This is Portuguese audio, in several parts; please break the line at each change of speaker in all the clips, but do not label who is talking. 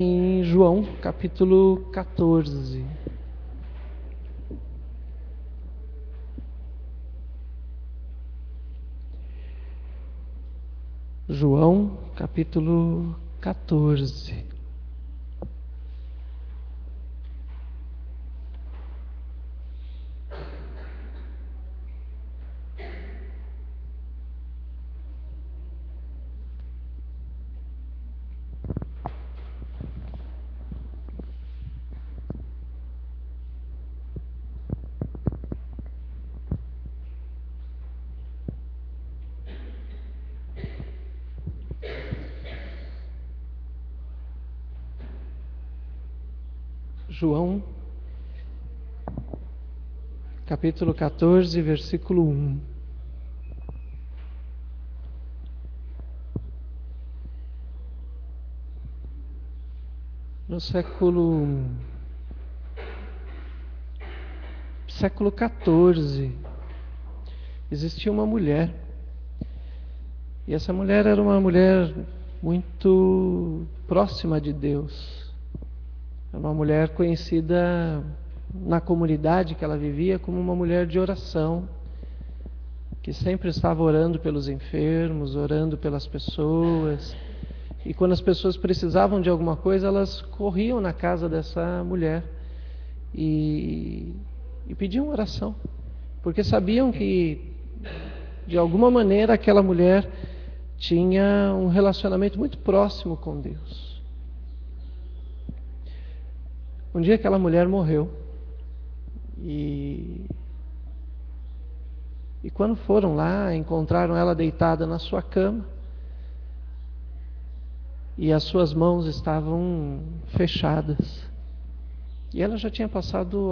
Em João, capítulo 14. João, capítulo 14. João, capítulo 14, versículo 1. No século XIV, existia uma mulher. E essa mulher era uma mulher muito próxima de Deus. Era uma mulher conhecida na comunidade que ela vivia como uma mulher de oração, que sempre estava orando pelos enfermos, orando pelas pessoas. E quando as pessoas precisavam de alguma coisa, elas corriam na casa dessa mulher e pediam oração, porque sabiam que, de alguma maneira, aquela mulher tinha um relacionamento muito próximo com Deus. Um dia aquela mulher morreu e quando foram lá, encontraram ela deitada na sua cama e as suas mãos estavam fechadas. E ela já tinha passado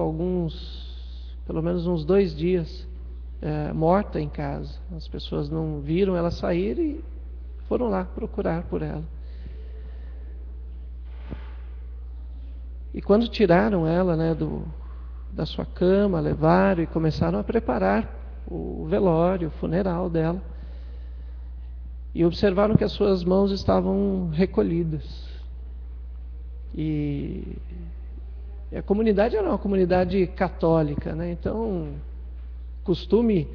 pelo menos uns 2 dias morta em casa. As pessoas não viram ela sair e foram lá procurar por ela. E quando tiraram ela, da sua cama, levaram e começaram a preparar o velório, o funeral dela, e observaram que as suas mãos estavam recolhidas. E a comunidade era uma comunidade católica, Então, costume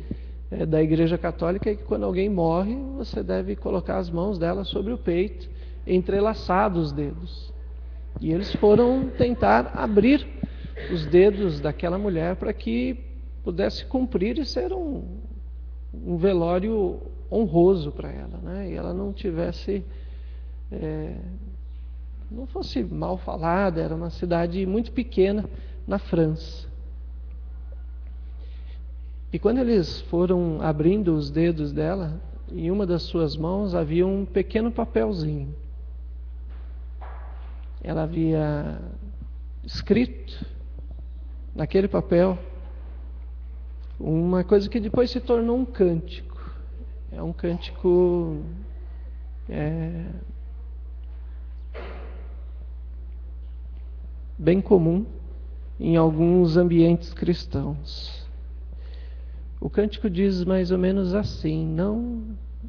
da Igreja Católica é que quando alguém morre, você deve colocar as mãos dela sobre o peito, entrelaçar os dedos. E eles foram tentar abrir os dedos daquela mulher para que pudesse cumprir e ser um velório honroso para ela, E ela não tivesse, não fosse mal falada. Era uma cidade muito pequena na França. E quando eles foram abrindo os dedos dela, em uma das suas mãos havia um pequeno papelzinho. Ela havia escrito naquele papel uma coisa que depois se tornou um cântico. É um cântico bem comum em alguns ambientes cristãos. O cântico diz mais ou menos assim: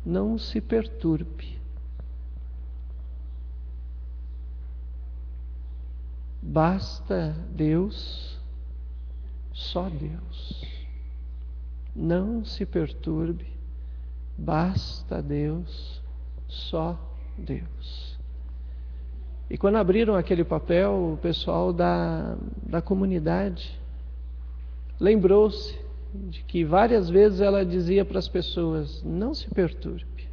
não se perturbe. Basta Deus, só Deus. Não se perturbe. Basta Deus, só Deus. E quando abriram aquele papel, o pessoal da comunidade lembrou-se de que várias vezes ela dizia para as pessoas: não se perturbe.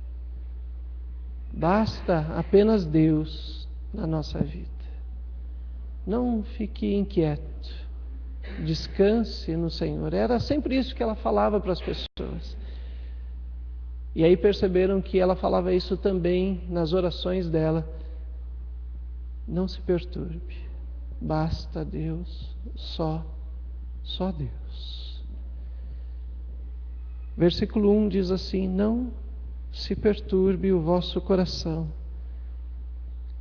Basta apenas Deus na nossa vida. Não fique inquieto, descanse no Senhor. Era sempre isso que ela falava para as pessoas. E aí perceberam que ela falava isso também nas orações dela. Não se perturbe, basta Deus, só Deus. Versículo 1 diz assim: não se perturbe o vosso coração.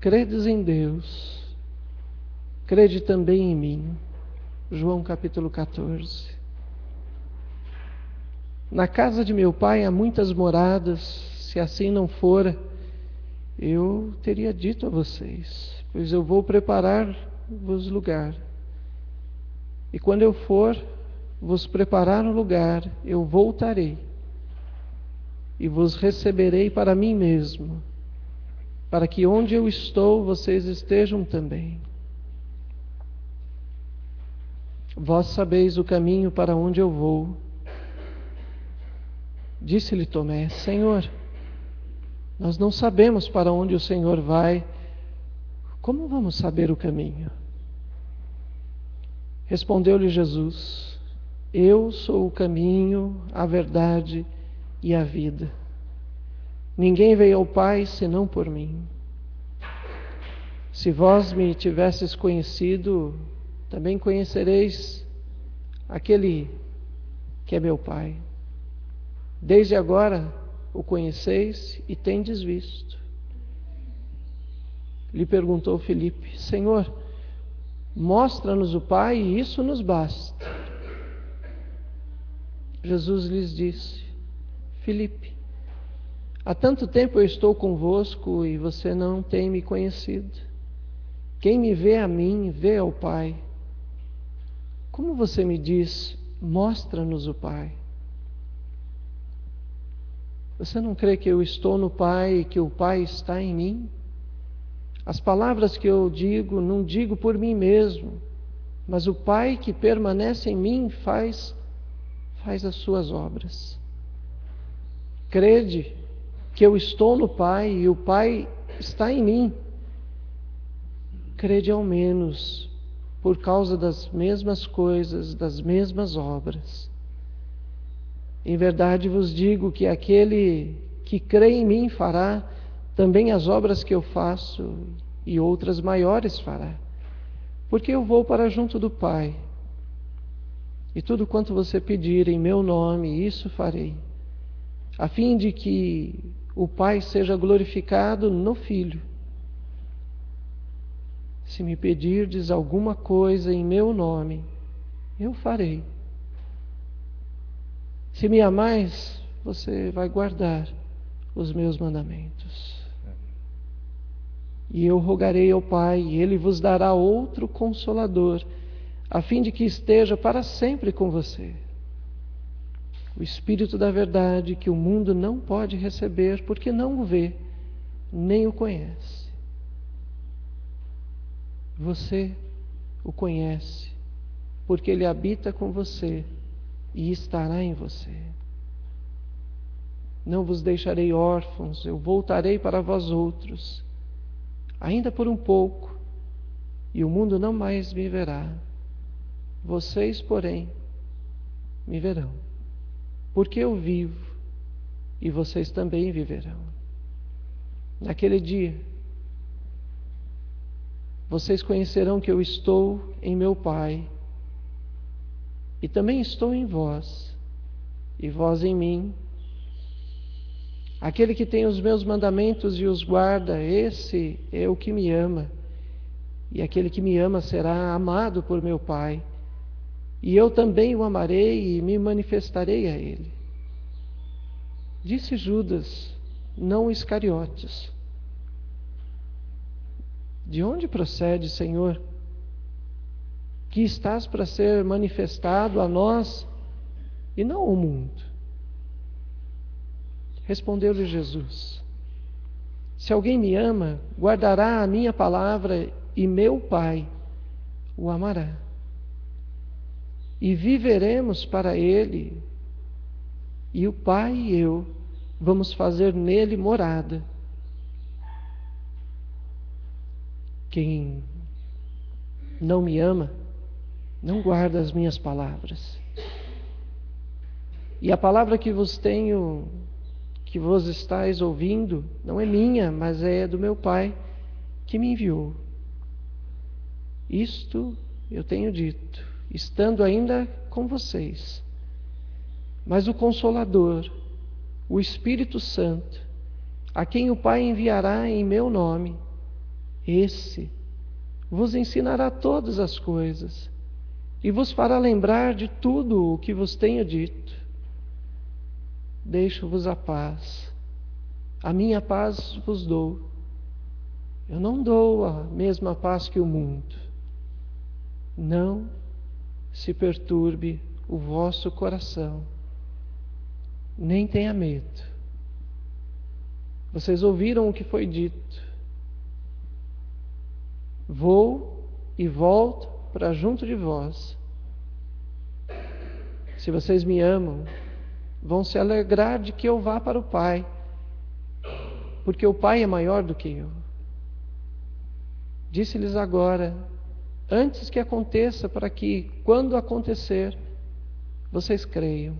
Credes em Deus, crede também em mim. João capítulo 14. Na casa de meu pai há muitas moradas. Se assim não fora, eu teria dito a vocês, pois eu vou preparar-vos lugar. E quando eu for vos preparar um lugar, eu voltarei e vos receberei para mim mesmo, para que onde eu estou, vocês estejam também. Vós sabeis o caminho para onde eu vou. Disse-lhe Tomé: Senhor, nós não sabemos para onde o Senhor vai. Como vamos saber o caminho? Respondeu-lhe Jesus: Eu sou o caminho, a verdade e a vida. Ninguém veio ao Pai senão por mim. Se vós me tivesses conhecido, também conhecereis aquele que é meu Pai. Desde agora o conheceis e tendes visto. Lhe perguntou Filipe: Senhor, mostra-nos o Pai e isso nos basta. Jesus lhes disse: Filipe, há tanto tempo eu estou convosco e você não tem me conhecido. Quem me vê a mim, vê ao Pai. Como você me diz: mostra-nos o Pai? Você não crê que eu estou no Pai e que o Pai está em mim? As palavras que eu digo, não digo por mim mesmo, mas o Pai que permanece em mim faz as suas obras. Crede que eu estou no Pai e o Pai está em mim. Crede ao menos por causa das mesmas coisas, das mesmas obras. Em verdade vos digo que aquele que crê em mim fará também as obras que eu faço, e outras maiores fará, porque eu vou para junto do Pai. E tudo quanto você pedir em meu nome, isso farei, a fim de que o Pai seja glorificado no Filho. Se me pedirdes alguma coisa em meu nome, eu farei. Se me amais, você vai guardar os meus mandamentos. E eu rogarei ao Pai, e Ele vos dará outro Consolador, a fim de que esteja para sempre com você. O Espírito da verdade, que o mundo não pode receber, porque não o vê, nem o conhece. Você o conhece, porque Ele habita com você e estará em você. Não vos deixarei órfãos, eu voltarei para vós outros. Ainda por um pouco, e o mundo não mais me verá. Vocês, porém, me verão, porque eu vivo, e vocês também viverão. Naquele dia, vocês conhecerão que eu estou em meu Pai, e também estou em vós, e vós em mim. Aquele que tem os meus mandamentos e os guarda, esse é o que me ama. E aquele que me ama será amado por meu Pai. E eu também o amarei e me manifestarei a ele. Disse Judas, não Iscariotes: De onde procede, Senhor, que estás para ser manifestado a nós e não ao mundo? Respondeu-lhe Jesus: Se alguém me ama, guardará a minha palavra, e meu Pai o amará. E viveremos para ele, e o Pai e eu vamos fazer nele morada. Quem não me ama, não guarda as minhas palavras. E a palavra que vos tenho, que vos estáis ouvindo, não é minha, mas é do meu Pai que me enviou. Isto eu tenho dito, estando ainda com vocês. Mas o Consolador, o Espírito Santo, a quem o Pai enviará em meu nome, esse vos ensinará todas as coisas e vos fará lembrar de tudo o que vos tenho dito. Deixo-vos a paz, a minha paz vos dou. Eu não dou a mesma paz que o mundo. Não se perturbe o vosso coração, nem tenha medo. Vocês ouviram o que foi dito. Vou e volto para junto de vós. Se vocês me amam, vão se alegrar de que eu vá para o Pai, porque o Pai é maior do que eu. Disse-lhes agora, antes que aconteça, para que, quando acontecer, vocês creiam.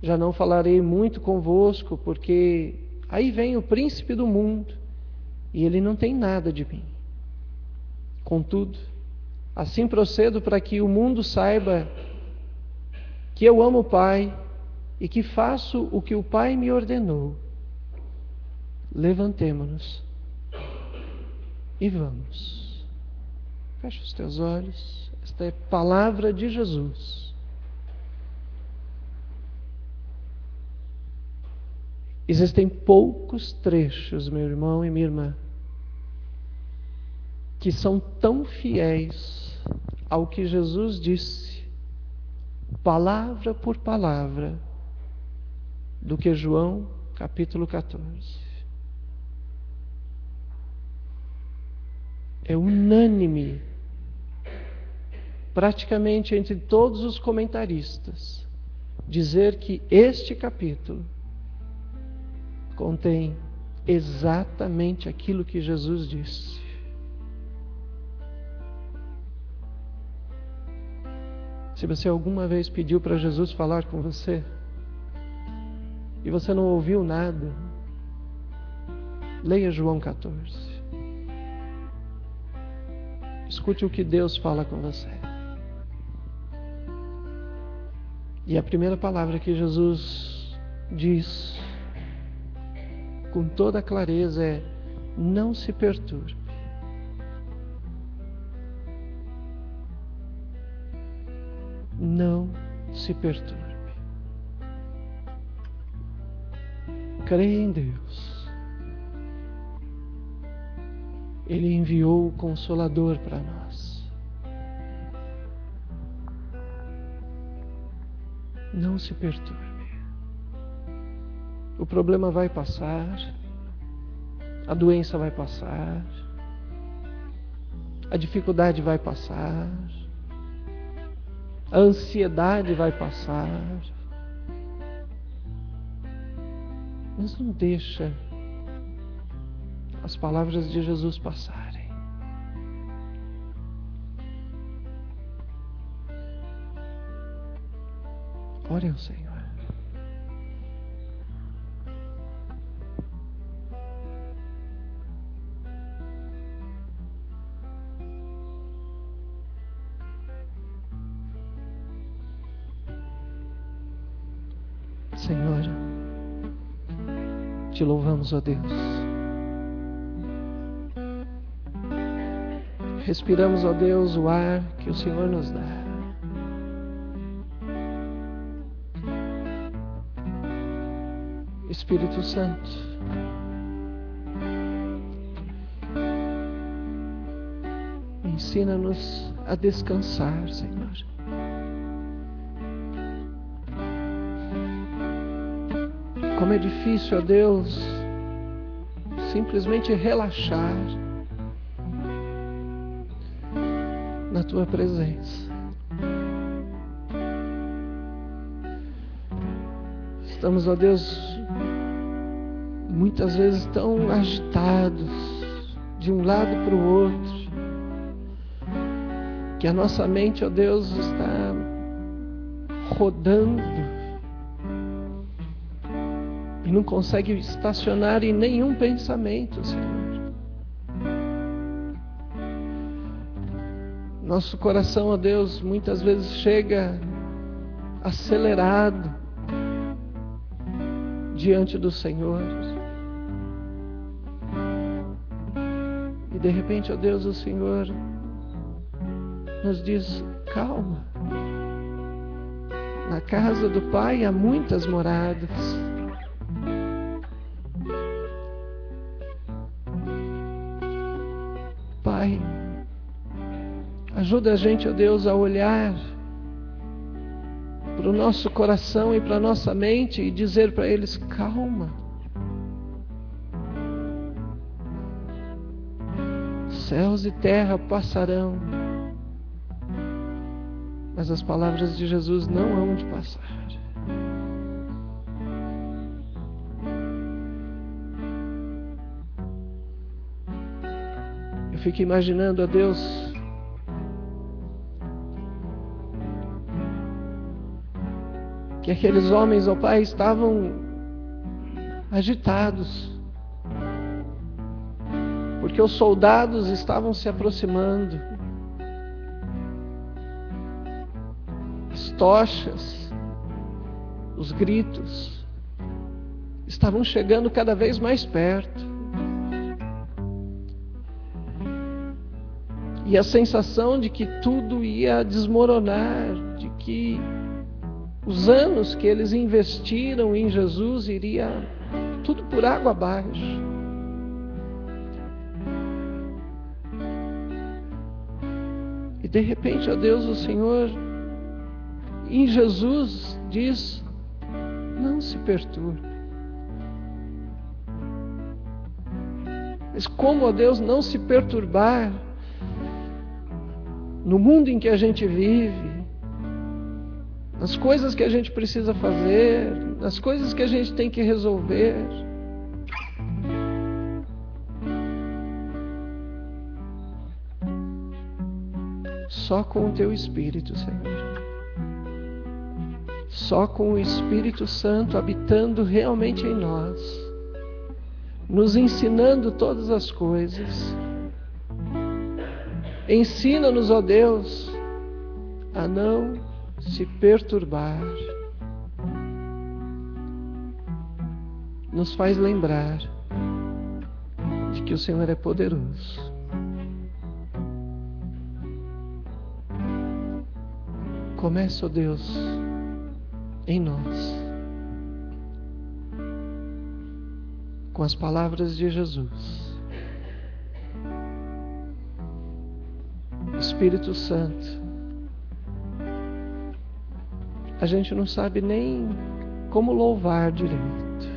Já não falarei muito convosco, porque aí vem o príncipe do mundo, e ele não tem nada de mim. Contudo, assim procedo para que o mundo saiba que eu amo o Pai e que faço o que o Pai me ordenou. Levantemo-nos e vamos. Fecha os teus olhos. Esta é a palavra de Jesus. Existem poucos trechos, meu irmão e minha irmã, que são tão fiéis ao que Jesus disse, palavra por palavra, do que João capítulo 14. É unânime, praticamente entre todos os comentaristas, dizer que este capítulo contém exatamente aquilo que Jesus disse. Se você alguma vez pediu para Jesus falar com você e você não ouviu nada, leia João 14. Escute o que Deus fala com você. E a primeira palavra que Jesus diz com toda clareza é: não se perturbe. Não se perturbe. Creia em Deus. Ele enviou o Consolador para nós. Não se perturbe. O problema vai passar, a doença vai passar, a dificuldade vai passar, a ansiedade vai passar. Mas não deixa as palavras de Jesus passarem. Ore ao Senhor. Senhor, te louvamos, ó Deus. Respiramos, ó Deus, o ar que o Senhor nos dá. Espírito Santo, ensina-nos a descansar, Senhor. Como é difícil, ó Deus, simplesmente relaxar na Tua presença. Estamos, ó Deus, muitas vezes tão agitados de um lado para o outro, que a nossa mente, ó Deus, está rodando e não consegue estacionar em nenhum pensamento, Senhor. Nosso coração, ó Deus, muitas vezes chega acelerado diante do Senhor. E de repente, ó Deus, o Senhor nos diz: calma. Na casa do Pai há muitas moradas. Pai, ajuda a gente, ó Deus, a olhar para o nosso coração e para a nossa mente e dizer para eles: calma. Céus e terra passarão, mas as palavras de Jesus não hão de passar. Eu fico imaginando, ó Deus, que aqueles homens, ó Pai, estavam agitados, porque os soldados estavam se aproximando, as tochas, os gritos estavam chegando cada vez mais perto. E a sensação de que tudo ia desmoronar, de que os anos que eles investiram em Jesus iria tudo por água abaixo. E de repente, ó Deus, o Senhor, em Jesus, diz: não se perturbe. Mas como, ó Deus, não se perturbar no mundo em que a gente vive, nas coisas que a gente precisa fazer, nas coisas que a gente tem que resolver? Só com o Teu Espírito, Senhor. Só com o Espírito Santo habitando realmente em nós, nos ensinando todas as coisas. Ensina-nos, ó Deus, a não se perturbar. Nos faz lembrar de que o Senhor é poderoso. Começa, ó Deus, em nós, com as palavras de Jesus. Espírito Santo, a gente não sabe nem como louvar direito.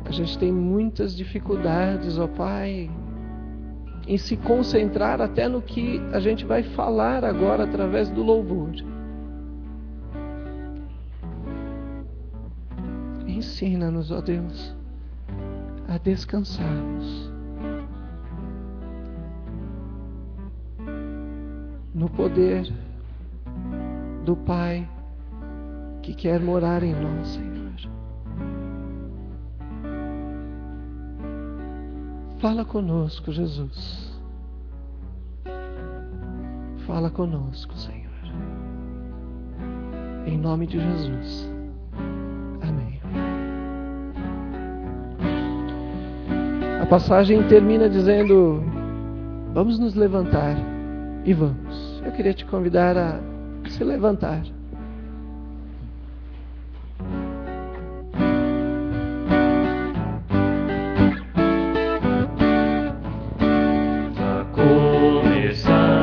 A gente tem muitas dificuldades, ó Pai, em se concentrar até no que a gente vai falar agora através do louvor. Ensina-nos, ó Deus, a descansarmos no poder do Pai que quer morar em nós, Senhor. Fala conosco, Jesus. Fala conosco, Senhor. Em nome de Jesus. Amém. A passagem termina dizendo: vamos nos levantar. E vamos. Eu queria te convidar a se levantar.
Começar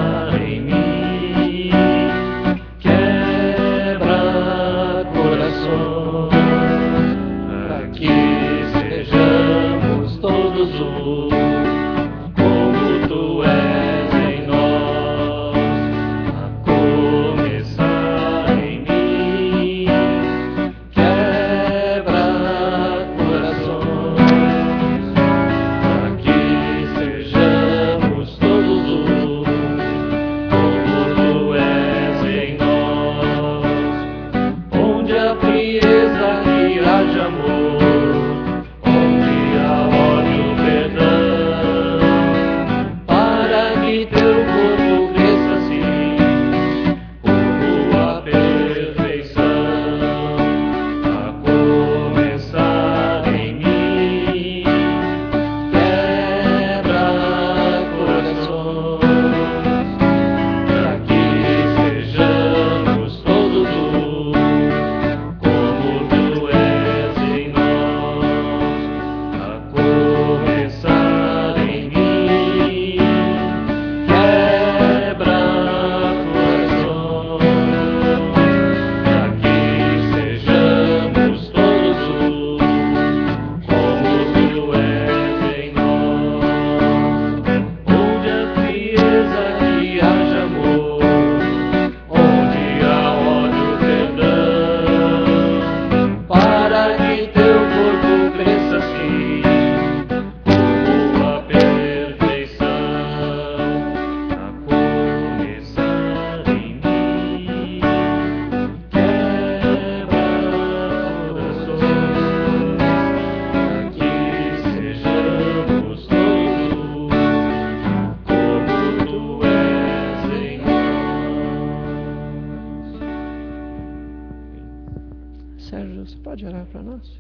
pode orar para nós?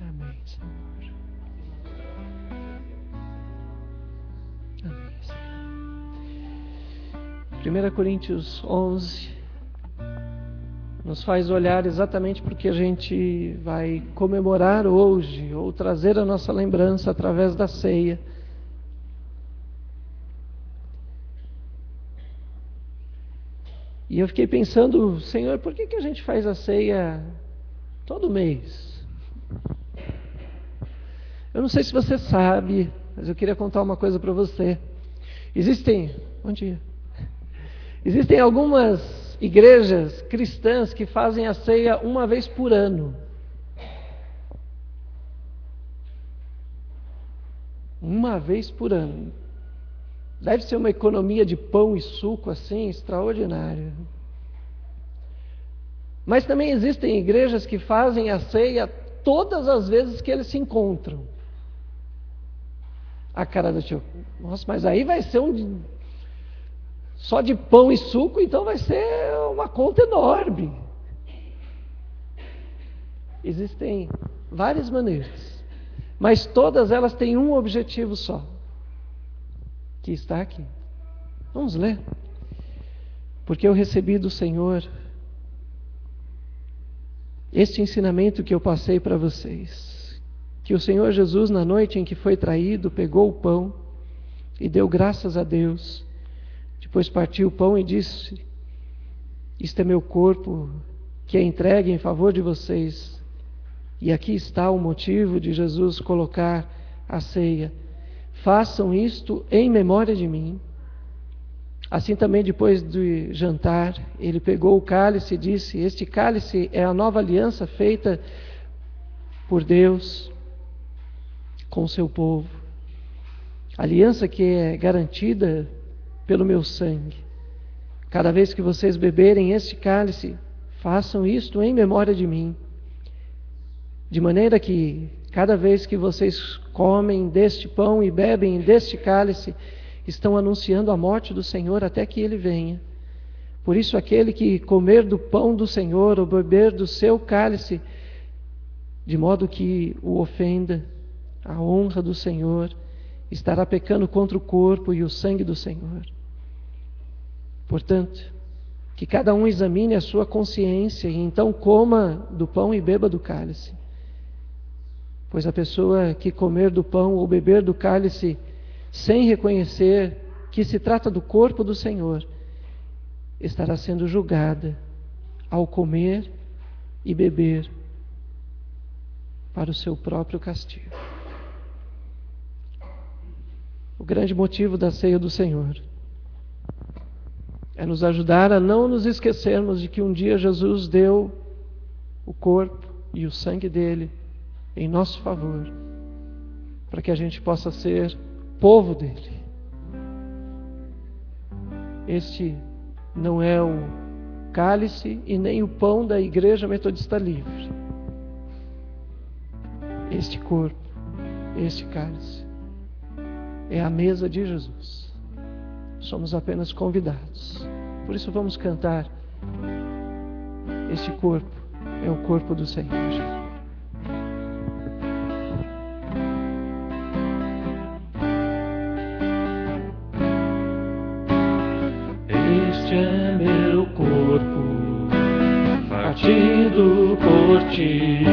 Amém, Senhor. Amém, Senhor. 1 Coríntios 11 nos faz olhar exatamente porque a gente vai comemorar hoje, ou trazer a nossa lembrança através da ceia. E eu fiquei pensando, Senhor, por que a gente faz a ceia todo mês? Eu não sei se você sabe, mas eu queria contar uma coisa para você. Bom dia. Existem algumas igrejas cristãs que fazem a ceia uma vez por ano. Uma vez por ano. Deve ser uma economia de pão e suco assim extraordinária. Mas também existem igrejas que fazem a ceia todas as vezes que eles se encontram. A cara do tio, nossa, mas aí vai ser só de pão e suco, então vai ser uma conta enorme. Existem várias maneiras, mas todas elas têm um objetivo só, que está aqui. Vamos ler. Porque eu recebi do Senhor este ensinamento que eu passei para vocês, que o Senhor Jesus, na noite em que foi traído, pegou o pão e deu graças a Deus. Depois partiu o pão e disse: isto é meu corpo, que é entregue em favor de vocês. E aqui está o motivo de Jesus colocar a ceia. Façam isto em memória de mim. Assim também, depois de jantar, ele pegou o cálice e disse: este cálice é a nova aliança feita por Deus com o seu povo. Aliança que é garantida pelo meu sangue. Cada vez que vocês beberem este cálice, façam isto em memória de mim. De maneira que, cada vez que vocês comem deste pão e bebem deste cálice, estão anunciando a morte do Senhor até que Ele venha. Por isso, aquele que comer do pão do Senhor ou beber do seu cálice, de modo que o ofenda, a honra do Senhor, estará pecando contra o corpo e o sangue do Senhor. Portanto, que cada um examine a sua consciência e então coma do pão e beba do cálice. Pois a pessoa que comer do pão ou beber do cálice sem reconhecer que se trata do corpo do Senhor, estará sendo julgada ao comer e beber para o seu próprio castigo. O grande motivo da ceia do Senhor é nos ajudar a não nos esquecermos de que um dia Jesus deu o corpo e o sangue dele em nosso favor, para que a gente possa ser povo dele. Este não é o cálice e nem o pão da Igreja Metodista Livre. Este corpo, este cálice, é a mesa de Jesus. Somos apenas convidados. Por isso vamos cantar: este corpo é o corpo do Senhor Jesus. Este é meu corpo, partido por ti,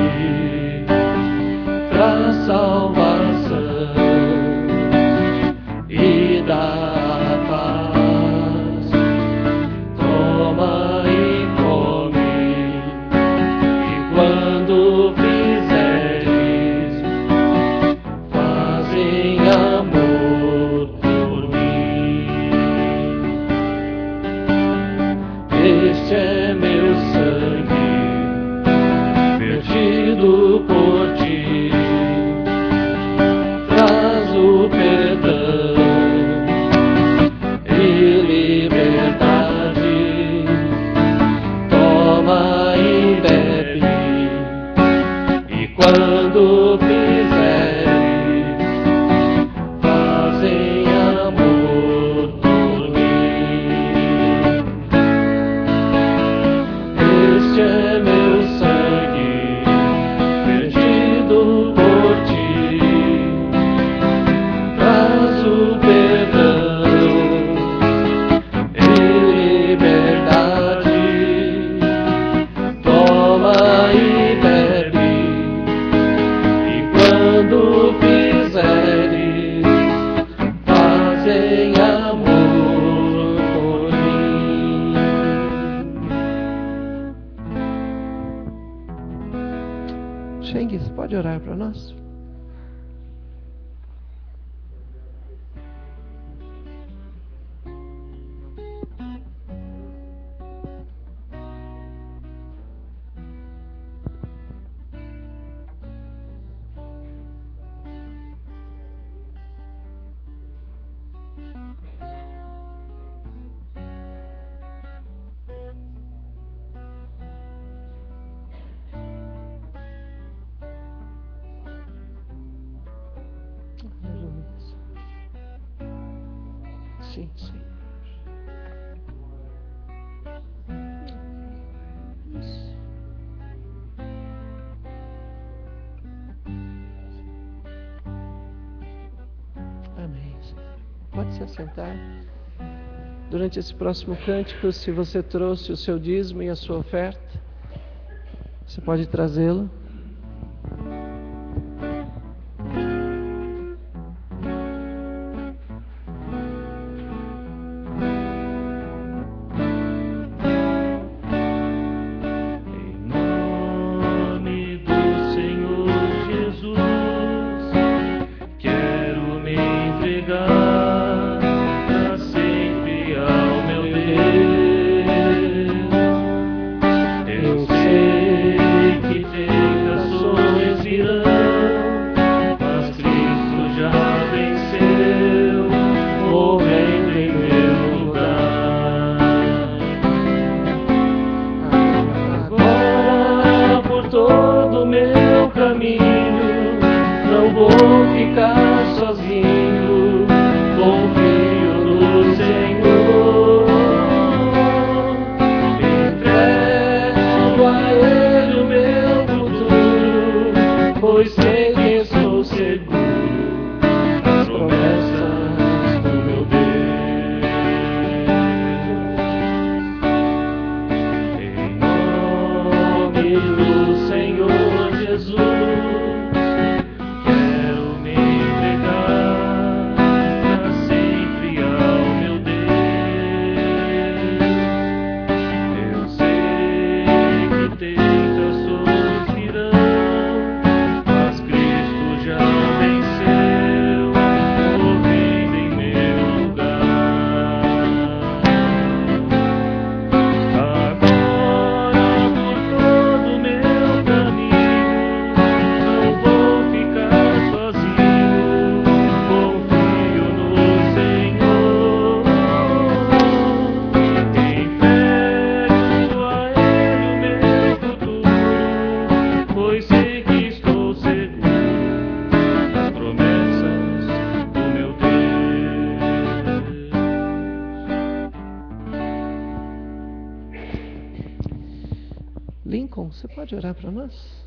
pra salvação e da paz. Toma e come, e quando fizeres, faz em amor por mim. quando fizeres, fazem amor por mim. Este é meu sangue, vertido por ti, traz o perdão e liberdade. Toma e bebe, e quando fizeres, fazem amor por mim. Sheng, você pode orar para nós? Sim, sim. Isso. Amém, Senhor. Pode se assentar. Durante esse próximo cântico, se você trouxe o seu dízimo e a sua oferta, você pode trazê-lo. Lincoln, você pode orar para nós?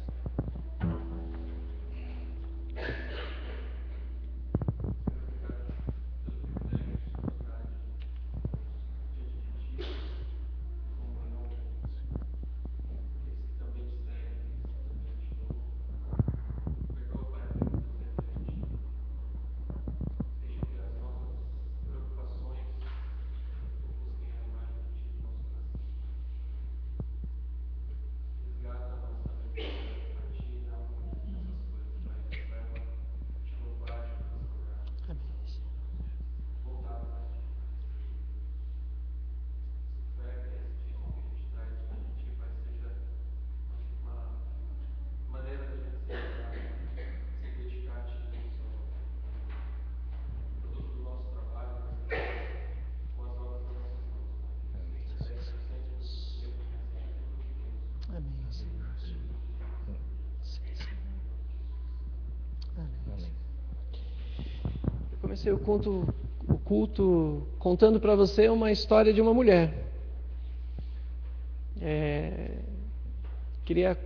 comecei o culto contando para você uma história de uma mulher. Queria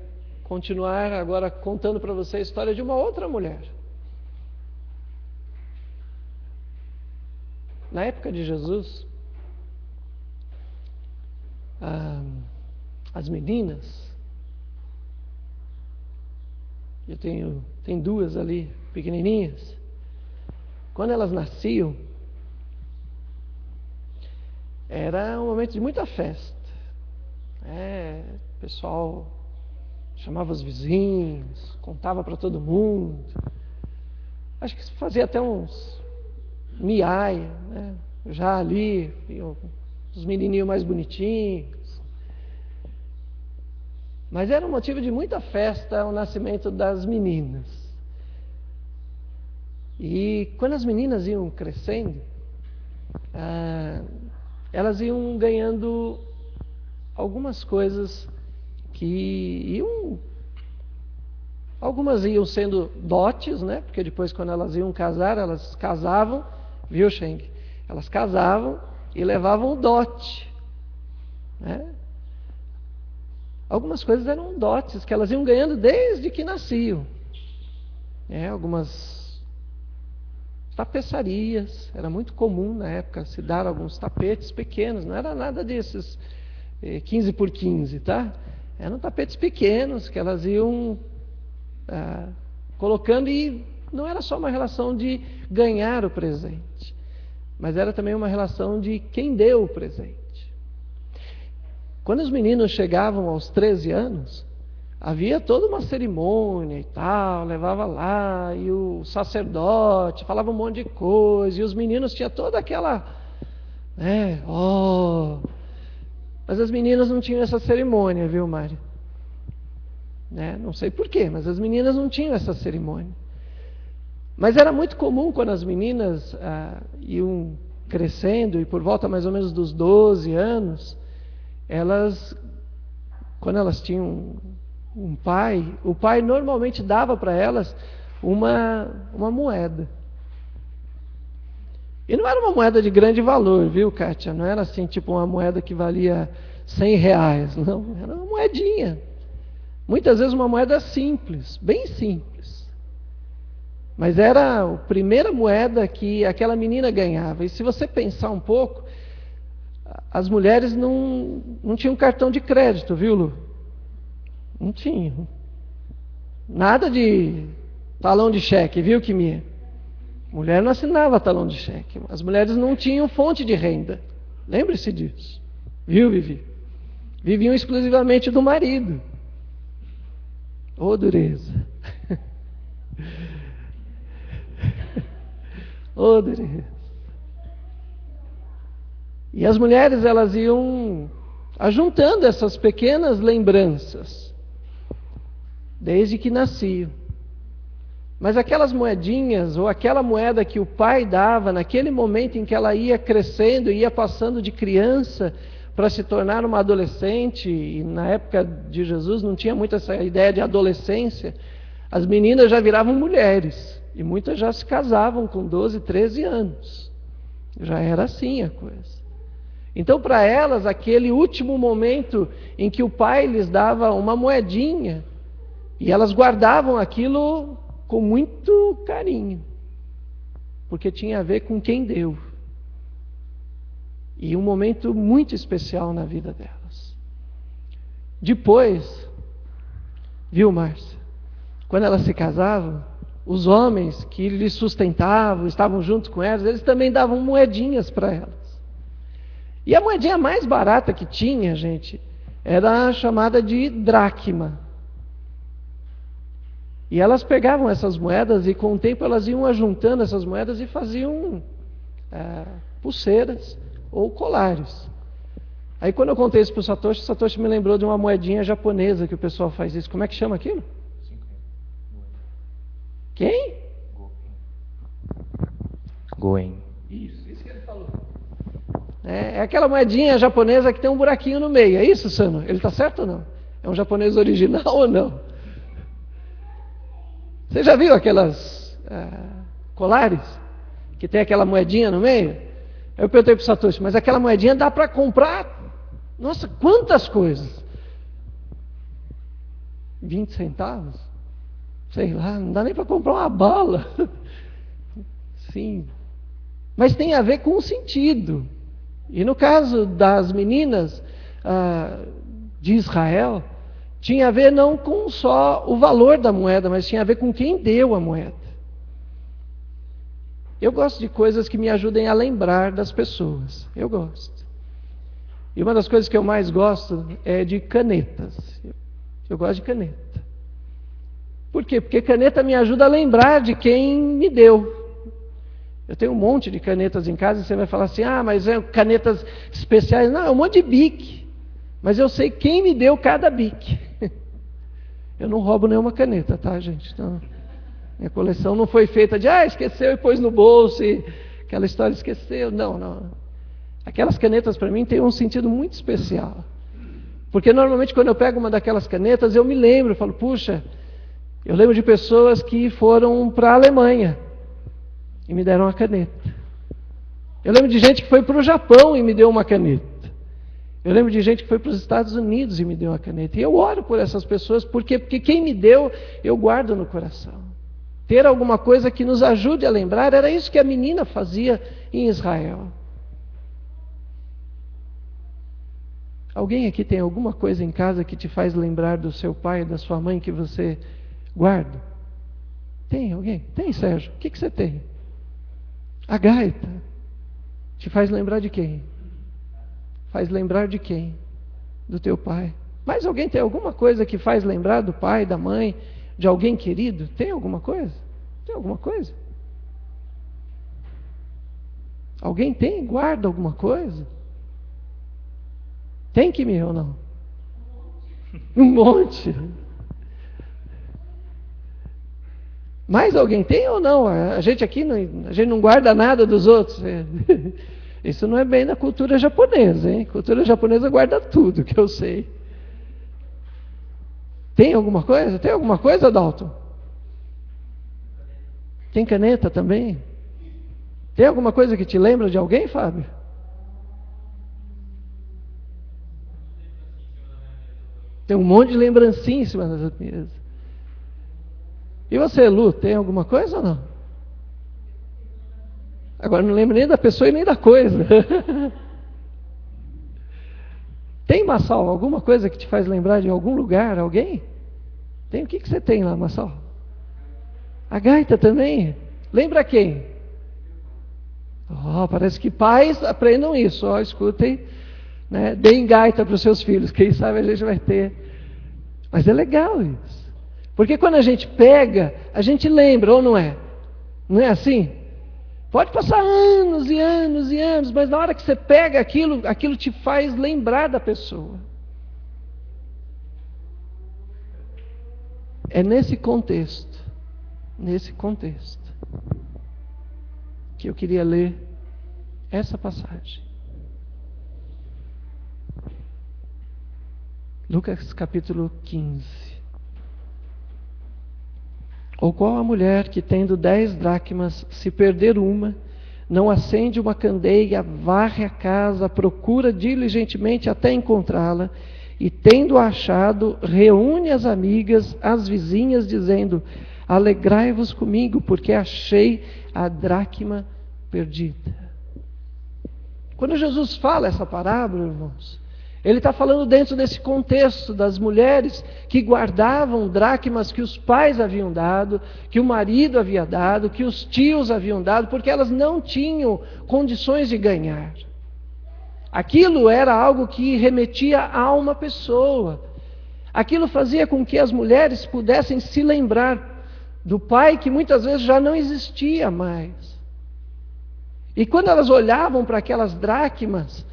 continuar agora contando para você a história de uma outra mulher. Na época de Jesus, as meninas, eu tenho duas ali, pequenininhas, quando elas nasciam, era um momento de muita festa. O pessoal chamava os vizinhos, contava para todo mundo. Acho que fazia até uns miaia, né? Já ali, os menininhos mais bonitinhos. Mas era um motivo de muita festa o nascimento das meninas. E quando as meninas iam crescendo, elas iam ganhando algumas coisas algumas iam sendo dotes, né? Porque depois, quando elas iam casar, elas casavam, viu, Sheng? Elas casavam e levavam o dote, né? Algumas coisas eram dotes que elas iam ganhando desde que nasciam. Algumas tapeçarias, era muito comum na época se dar alguns tapetes pequenos, não era nada desses 15 por 15, tá? Eram tapetes pequenos que elas iam colocando, e não era só uma relação de ganhar o presente, mas era também uma relação de quem deu o presente. Quando os meninos chegavam aos 13 anos, havia toda uma cerimônia e tal, levava lá, e o sacerdote falava um monte de coisa, e os meninos tinham toda aquela, mas as meninas não tinham essa cerimônia, viu, Mário? Não sei porquê, mas as meninas não tinham essa cerimônia. Mas era muito comum quando as meninas iam crescendo, e por volta mais ou menos dos 12 anos, quando elas tinham um pai, o pai normalmente dava para elas uma moeda. E não era uma moeda de grande valor, viu, Kátia? Não era assim, tipo uma moeda que valia R$100, não. Era uma moedinha. Muitas vezes uma moeda simples, bem simples. Mas era a primeira moeda que aquela menina ganhava. E se você pensar um pouco, as mulheres não tinham cartão de crédito, viu, Lu? Não tinham. Nada de talão de cheque, viu, Quimia? Mulher não assinava talão de cheque. As mulheres não tinham fonte de renda. Lembre-se disso. Viu, Vivi? Viviam exclusivamente do marido. Ô, dureza. Ô, dureza. E as mulheres, elas iam ajuntando essas pequenas lembranças, desde que nasciam. Mas aquelas moedinhas, ou aquela moeda que o pai dava, naquele momento em que ela ia crescendo, ia passando de criança para se tornar uma adolescente, e na época de Jesus não tinha muito essa ideia de adolescência, as meninas já viravam mulheres, e muitas já se casavam com 12, 13 anos. Já era assim a coisa. Então, para elas, aquele último momento em que o pai lhes dava uma moedinha, e elas guardavam aquilo com muito carinho, porque tinha a ver com quem deu. E um momento muito especial na vida delas. Depois, viu, Márcia? Quando elas se casavam, os homens que lhes sustentavam, estavam junto com elas, eles também davam moedinhas para elas. E a moedinha mais barata que tinha, gente, era chamada de dracma. E elas pegavam essas moedas e com o tempo elas iam ajuntando essas moedas e faziam pulseiras ou colares. Aí quando eu contei isso para o Satoshi me lembrou de uma moedinha japonesa que o pessoal faz isso. Como é que chama aquilo? Quem?
Goen.
Isso que ele falou. É aquela moedinha japonesa que tem um buraquinho no meio. É isso, Sano? Ele está certo ou não? É um japonês original ou não? Você já viu aquelas colares? que tem aquela moedinha no meio. Aí eu perguntei para o Satoshi, mas aquela moedinha dá para comprar, nossa, quantas coisas? 20 centavos? Sei lá, não dá nem para comprar uma bala. Sim. Mas tem a ver com o sentido. E no caso das meninas de Israel, tinha a ver não com só o valor da moeda, mas tinha a ver com quem deu a moeda. Eu gosto de coisas que me ajudem a lembrar das pessoas. Eu gosto. E uma das coisas que eu mais gosto é de canetas. Eu gosto de caneta. Por quê? Porque caneta me ajuda a lembrar de quem me deu. Eu tenho um monte de canetas em casa e você vai falar assim, mas é canetas especiais. Não, é um monte de bic. Mas eu sei quem me deu cada bic. Eu não roubo nenhuma caneta, tá, gente? Então, minha coleção não foi feita de, esqueceu e pôs no bolso e aquela história esqueceu. Não. Aquelas canetas para mim têm um sentido muito especial. Porque normalmente quando eu pego uma daquelas canetas, eu me lembro, eu falo, puxa, eu lembro de pessoas que foram para a Alemanha e me deram uma caneta. Eu lembro de gente que foi para o Japão e me deu uma caneta. Eu lembro de gente que foi para os Estados Unidos e me deu uma caneta. E eu oro por essas pessoas, porque quem me deu, eu guardo no coração. Ter alguma coisa que nos ajude a lembrar, era isso que a menina fazia em Israel. Alguém aqui tem alguma coisa em casa que te faz lembrar do seu pai e da sua mãe que você guarda? Tem alguém? Tem, Sérgio? O que você tem? A gaita. Te faz lembrar de quem? Faz lembrar de quem? Do teu pai. Mas alguém tem alguma coisa que faz lembrar do pai, da mãe, de alguém querido? Tem alguma coisa? Tem alguma coisa? Alguém tem? Guarda alguma coisa? Tem que me ou não? Um monte. Mais alguém tem ou não? A gente aqui a gente não guarda nada dos outros. Isso não é bem da cultura japonesa, hein? Cultura japonesa guarda tudo, que eu sei. Tem alguma coisa? Tem alguma coisa, Dalton? Tem caneta também? Tem alguma coisa que te lembra de alguém, Fábio? Tem um monte de lembrancinha em cima das mesas. E você, Lu, tem alguma coisa ou não? Agora não lembro nem da pessoa e nem da coisa. Tem, Massal, alguma coisa que te faz lembrar de algum lugar, alguém? Tem? O que você tem lá, Massal? A gaita também? Lembra quem? Parece que pais aprendam isso. Escutem, né? Deem gaita para os seus filhos. Quem sabe a gente vai ter. Mas é legal isso. Porque quando a gente pega, a gente lembra, ou não é? Não é assim? Pode passar anos e anos e anos, mas na hora que você pega aquilo te faz lembrar da pessoa. É nesse contexto, que eu queria ler essa passagem. Lucas capítulo 15. Ou qual a mulher que, tendo 10 dracmas, se perder uma, não acende uma candeia, varre a casa, procura diligentemente até encontrá-la, e tendo achado, reúne as amigas, as vizinhas, dizendo: alegrai-vos comigo, porque achei a dracma perdida. Quando Jesus fala essa parábola, irmãos, ele está falando dentro desse contexto das mulheres que guardavam dracmas que os pais haviam dado, que o marido havia dado, que os tios haviam dado, porque elas não tinham condições de ganhar. Aquilo era algo que remetia a uma pessoa. Aquilo fazia com que as mulheres pudessem se lembrar do pai que muitas vezes já não existia mais. E quando elas olhavam para aquelas dracmas,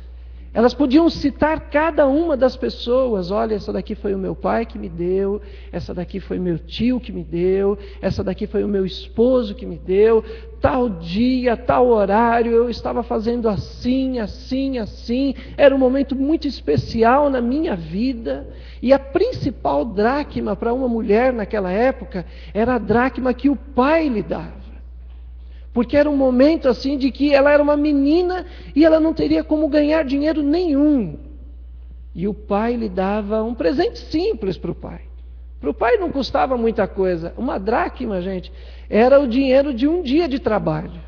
elas podiam citar cada uma das pessoas. Olha, essa daqui foi o meu pai que me deu, essa daqui foi meu tio que me deu, essa daqui foi o meu esposo que me deu, tal dia, tal horário, eu estava fazendo assim, assim, assim, era um momento muito especial na minha vida. E a principal dracma para uma mulher naquela época era a dracma que o pai lhe dava. Porque era um momento assim de que ela era uma menina e ela não teria como ganhar dinheiro nenhum. E o pai lhe dava um presente simples para o pai. Para o pai não custava muita coisa. Uma dracma, gente, era o dinheiro de um dia de trabalho.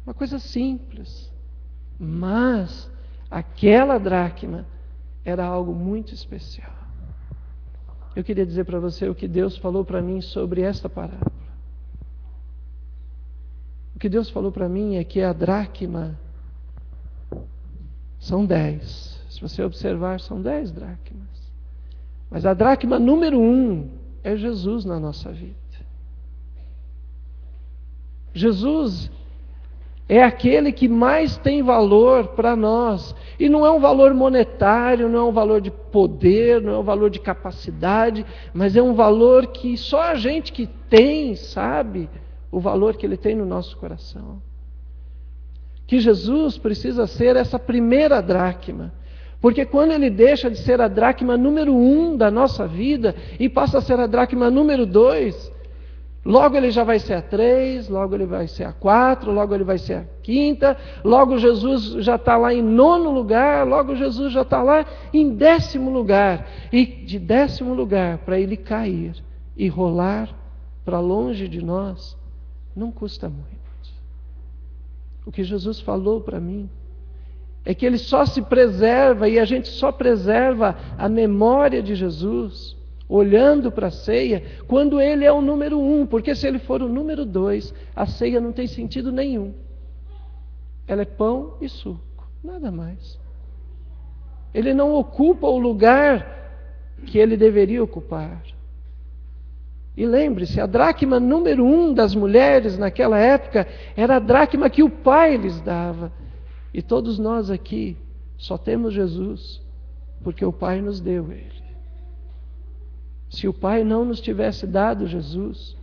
Uma coisa simples. Mas aquela dracma era algo muito especial. Eu queria dizer para você o que Deus falou para mim sobre esta parábola. O que Deus falou para mim é que a dracma são 10. Se você observar, são 10 dracmas. Mas a dracma número 1 é Jesus na nossa vida. Jesus é aquele que mais tem valor para nós. E não é um valor monetário, não é um valor de poder, não é um valor de capacidade, mas é um valor que só a gente que tem sabe o valor que ele tem no nosso coração. Que Jesus precisa ser essa primeira dracma. Porque quando ele deixa de ser a dracma número 1 da nossa vida e passa a ser a dracma número 2, logo ele já vai ser a 3, logo ele vai ser a 4, logo ele vai ser a 5ª, logo Jesus já está lá em 9º lugar, logo Jesus já está lá em 10º lugar. E de 10º lugar para ele cair e rolar para longe de nós, não custa muito. O que Jesus falou para mim é que ele só se preserva e a gente só preserva a memória de Jesus olhando para a ceia quando ele é o número 1, porque se ele for o número 2, a ceia não tem sentido nenhum. Ela é pão e suco, nada mais. Ele não ocupa o lugar que ele deveria ocupar. E lembre-se, a dracma número 1 das mulheres naquela época era a dracma que o pai lhes dava. E todos nós aqui só temos Jesus porque o pai nos deu ele. Se o pai não nos tivesse dado Jesus,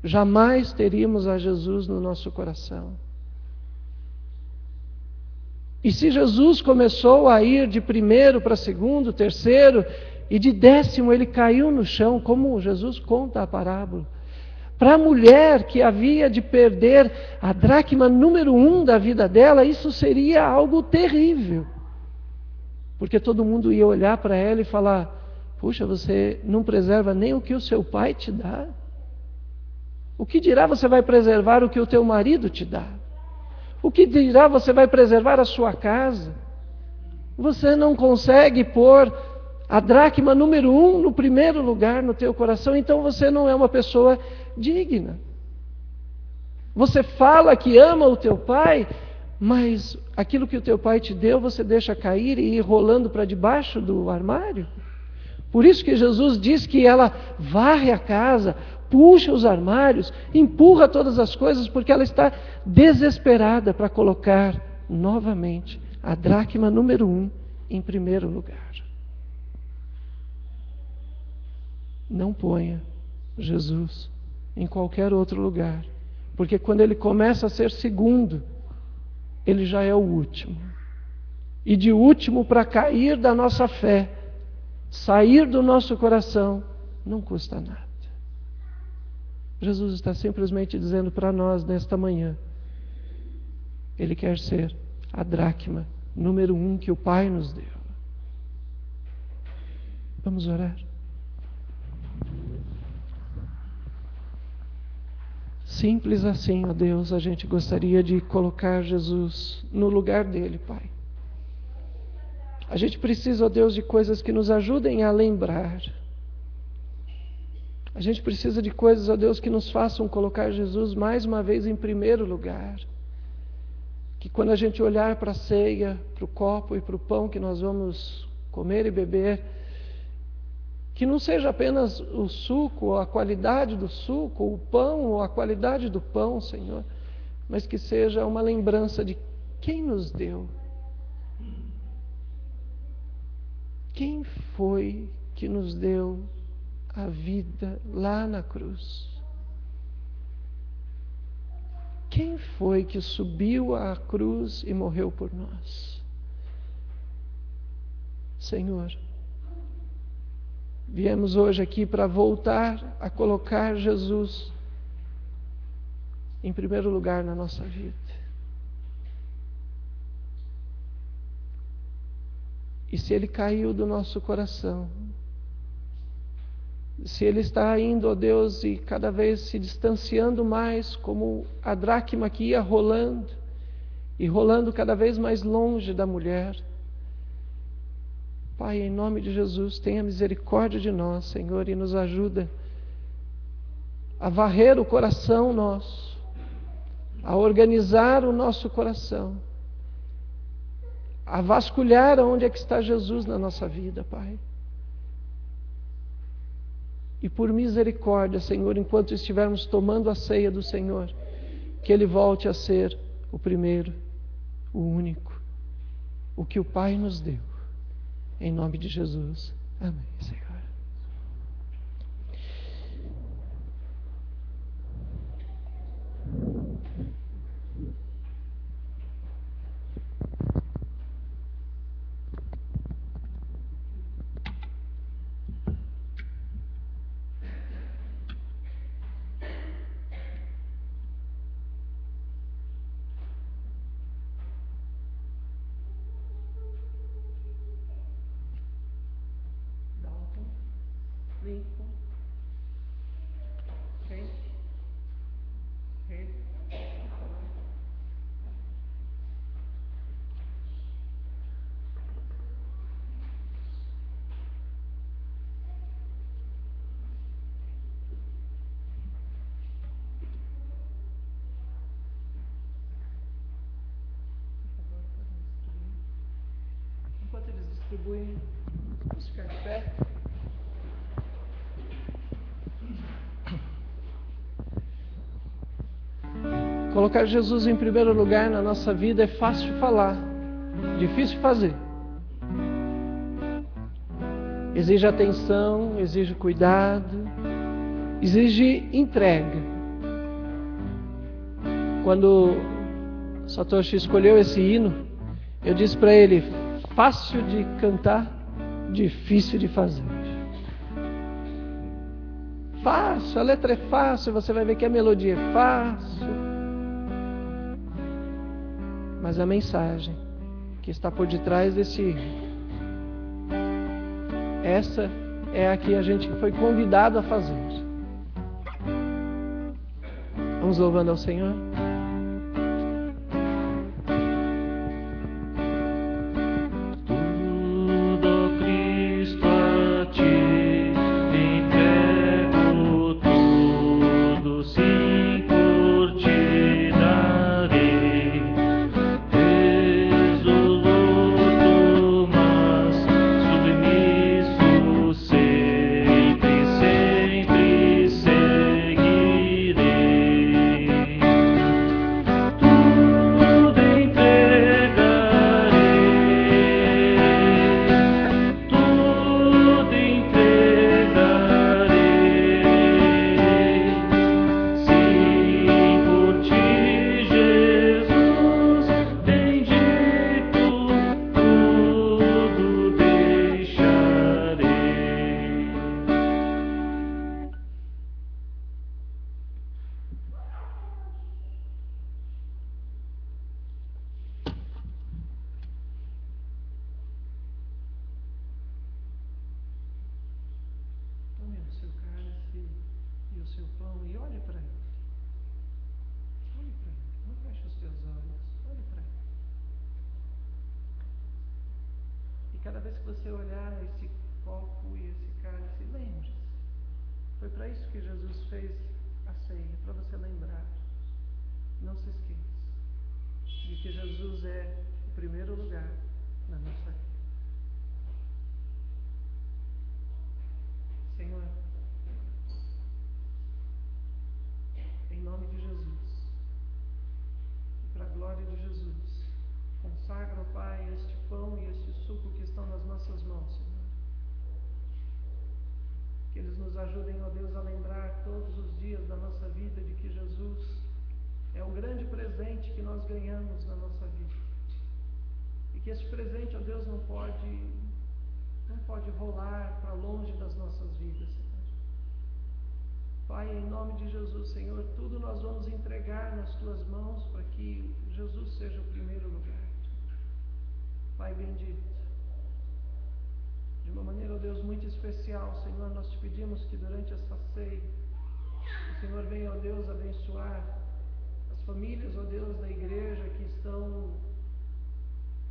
jamais teríamos a Jesus no nosso coração. E se Jesus começou a ir de primeiro para segundo, terceiro, e de 10º ele caiu no chão, como Jesus conta a parábola. Para a mulher que havia de perder a dracma número 1 da vida dela, isso seria algo terrível. Porque todo mundo ia olhar para ela e falar: puxa, você não preserva nem o que o seu pai te dá? O que dirá você vai preservar o que o teu marido te dá? O que dirá você vai preservar a sua casa? Você não consegue pôr a dracma número 1 no primeiro lugar no teu coração, então você não é uma pessoa digna. Você fala que ama o teu pai, mas aquilo que o teu pai te deu, você deixa cair e ir rolando para debaixo do armário. Por isso que Jesus diz que ela varre a casa, puxa os armários, empurra todas as coisas, porque ela está desesperada para colocar novamente a dracma número 1 em primeiro lugar. Não ponha Jesus em qualquer outro lugar, porque quando ele começa a ser segundo, ele já é o último. E de último para cair da nossa fé, sair do nosso coração, não custa nada. Jesus está simplesmente dizendo para nós nesta manhã, ele quer ser a dracma número 1 que o Pai nos deu. Vamos orar. Simples assim, ó Deus, a gente gostaria de colocar Jesus no lugar dele, Pai. A gente precisa, ó Deus, de coisas que nos ajudem a lembrar. A gente precisa de coisas, ó Deus, que nos façam colocar Jesus mais uma vez em primeiro lugar. Que quando a gente olhar para a ceia, para o copo e para o pão que nós vamos comer e beber, que não seja apenas o suco, ou a qualidade do suco, ou o pão, ou a qualidade do pão, Senhor, mas que seja uma lembrança de quem nos deu. Quem foi que nos deu a vida lá na cruz? Quem foi que subiu à cruz e morreu por nós? Senhor, viemos hoje aqui para voltar a colocar Jesus em primeiro lugar na nossa vida. E se ele caiu do nosso coração, se ele está indo, ó Deus, e cada vez se distanciando mais, como a dracma que ia rolando, e rolando cada vez mais longe da mulher, Pai, em nome de Jesus, tenha misericórdia de nós, Senhor, e nos ajuda a varrer o coração nosso, a organizar o nosso coração, a vasculhar onde é que está Jesus na nossa vida, Pai. E por misericórdia, Senhor, enquanto estivermos tomando a ceia do Senhor, que Ele volte a ser o primeiro, o único, o que o Pai nos deu. Em nome de Jesus. Amém, Senhor. Lincoln, enquanto eles distribuem, vamos ficar de pé. Colocar Jesus em primeiro lugar na nossa vida é fácil falar, difícil fazer. Exige atenção, exige cuidado, exige entrega. Quando Satoshi escolheu esse hino, eu disse para ele: fácil de cantar, difícil de fazer. Fácil, a letra é fácil, você vai ver que a melodia é fácil. Mas a mensagem que está por detrás desse hino, essa é a que a gente foi convidado a fazer. Vamos louvando ao Senhor. Cada vez que você olhar esse copo e esse cálice, lembre-se. Foi para isso que Jesus fez a ceia, para você lembrar. Não se esqueça de que Jesus é o primeiro lugar na nossa vida. Senhor, em nome de Jesus, e para a glória de Jesus, consagra, ó Pai, este pão e este suco que estão nas nossas mãos, Senhor. Que eles nos ajudem, ó Deus, a lembrar todos os dias da nossa vida de que Jesus é um grande presente que nós ganhamos na nossa vida. E que esse presente, ó Deus, não pode rolar para longe das nossas vidas, Senhor. Pai, em nome de Jesus, Senhor, tudo nós vamos entregar nas tuas mãos para que Jesus seja o primeiro lugar. Pai bendito, de uma maneira, ó Deus, muito especial, Senhor, nós te pedimos que durante esta ceia, o Senhor venha, ó Deus, abençoar as famílias, ó Deus, da igreja que estão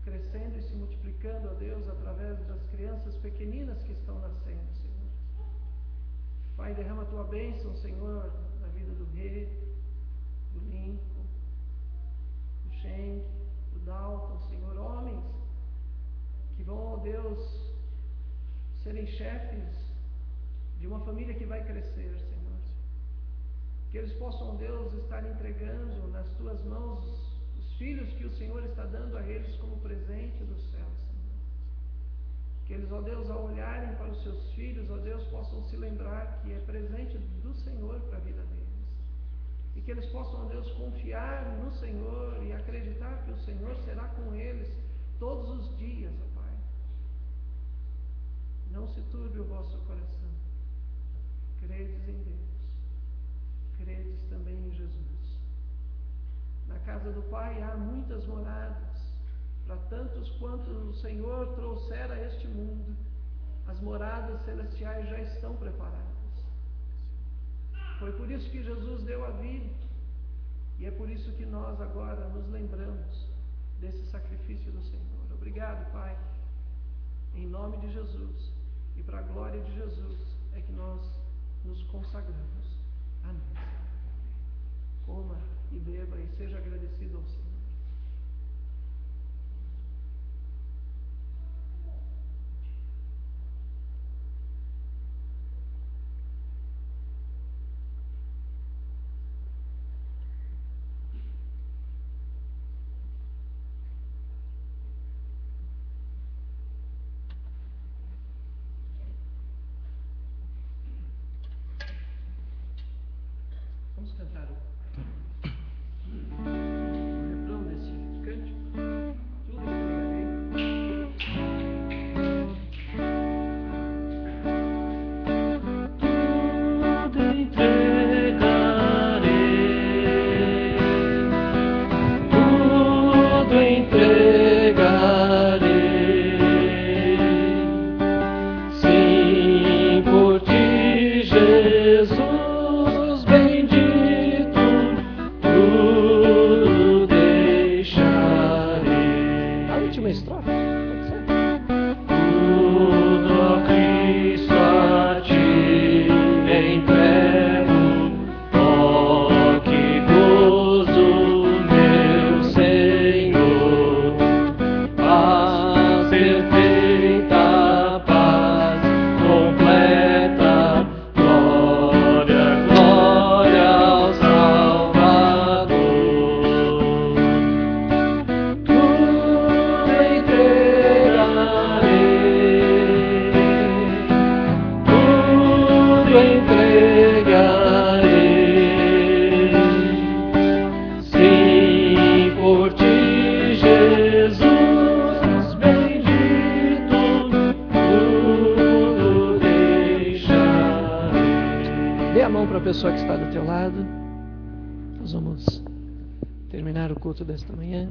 crescendo e se multiplicando, ó Deus, através das crianças pequeninas que estão nascendo, Senhor. Pai, derrama a tua bênção, Senhor, na vida do Rei, do Lincoln, do Schenck, do Dalton, Senhor, homens que vão, ó Deus, serem chefes de uma família que vai crescer, Senhor. Que eles possam, ó Deus, estar entregando nas tuas mãos os filhos que o Senhor está dando a eles como presente do céu, Senhor. Que eles, ó Deus, ao olharem para os seus filhos, ó Deus, possam se lembrar que é presente do Senhor para a vida deles. E que eles possam, ó Deus, confiar no Senhor e acreditar que o Senhor será com eles todos os dias, ó Pai. Não se turbe o vosso coração. Credes em Deus. Credes também em Jesus. Na casa do Pai há muitas moradas. Para tantos quanto o Senhor trouxer a este mundo, as moradas celestiais já estão preparadas. Foi por isso que Jesus deu a vida. E é por isso que nós agora nos lembramos desse sacrifício do Senhor. Obrigado, Pai. Em nome de Jesus e para a glória de Jesus é que nós nos consagramos. Amém. Coma e beba e seja agradecido ao Senhor. Vamos cantar o refrão desse cântico. Tudo entregarei. Tudo entregarei. Sim, por ti, Jesus. Pessoa que está do teu lado, nós vamos terminar o culto desta manhã.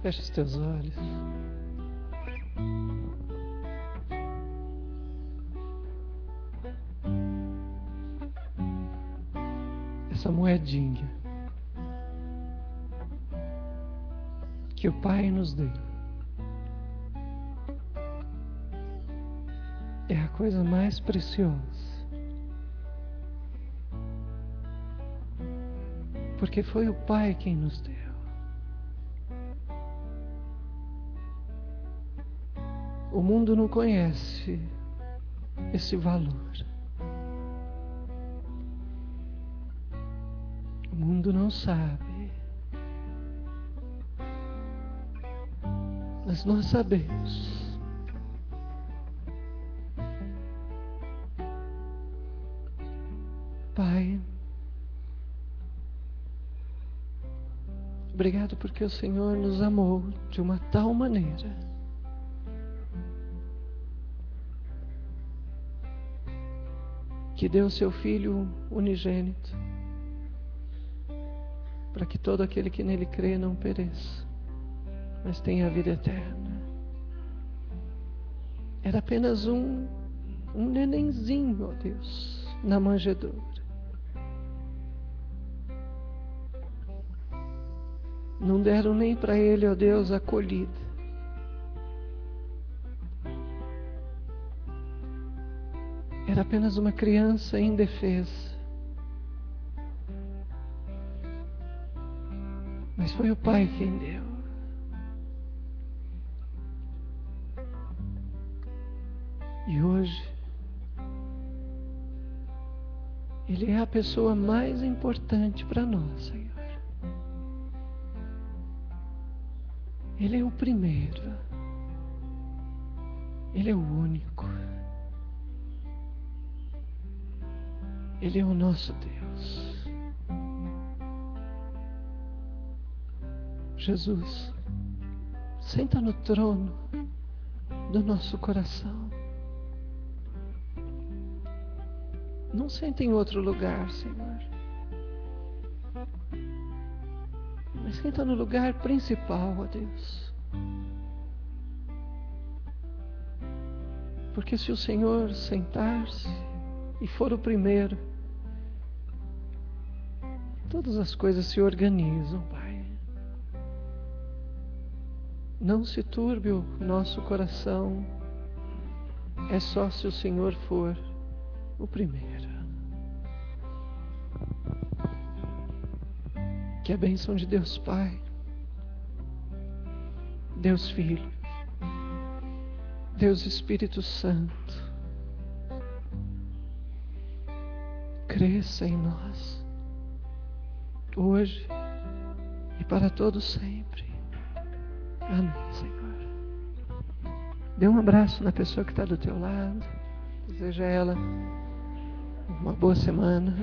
Fecha os teus olhos. Essa moedinha que o Pai nos deu é a coisa mais preciosa, porque foi o Pai quem nos deu. O mundo não conhece esse valor. O mundo não sabe. Mas nós sabemos. obrigado porque o Senhor nos amou de uma tal maneira que deu seu Filho unigênito para que todo aquele que nele crê não pereça, mas tenha a vida eterna. Era apenas um nenenzinho, ó Deus, na manjedoura. Não deram nem para ele, ó Deus, acolhida. Era apenas uma criança indefesa. Mas foi o Pai quem deu. E hoje, Ele é a pessoa mais importante para nós, Senhor. Ele é o primeiro. Ele é o único. Ele é o nosso Deus. Jesus, senta no trono do nosso coração. Não senta em outro lugar, Senhor. Mas senta no lugar principal, ó Deus. Porque se o Senhor sentar-se e for o primeiro, todas as coisas se organizam, Pai. Não se turbe o nosso coração. É só se o Senhor for o primeiro. Que a bênção de Deus Pai, Deus Filho, Deus Espírito Santo cresça em nós, hoje e para todo sempre. Amém, Senhor. Dê um abraço na pessoa que está do teu lado. Deseja a ela uma boa semana.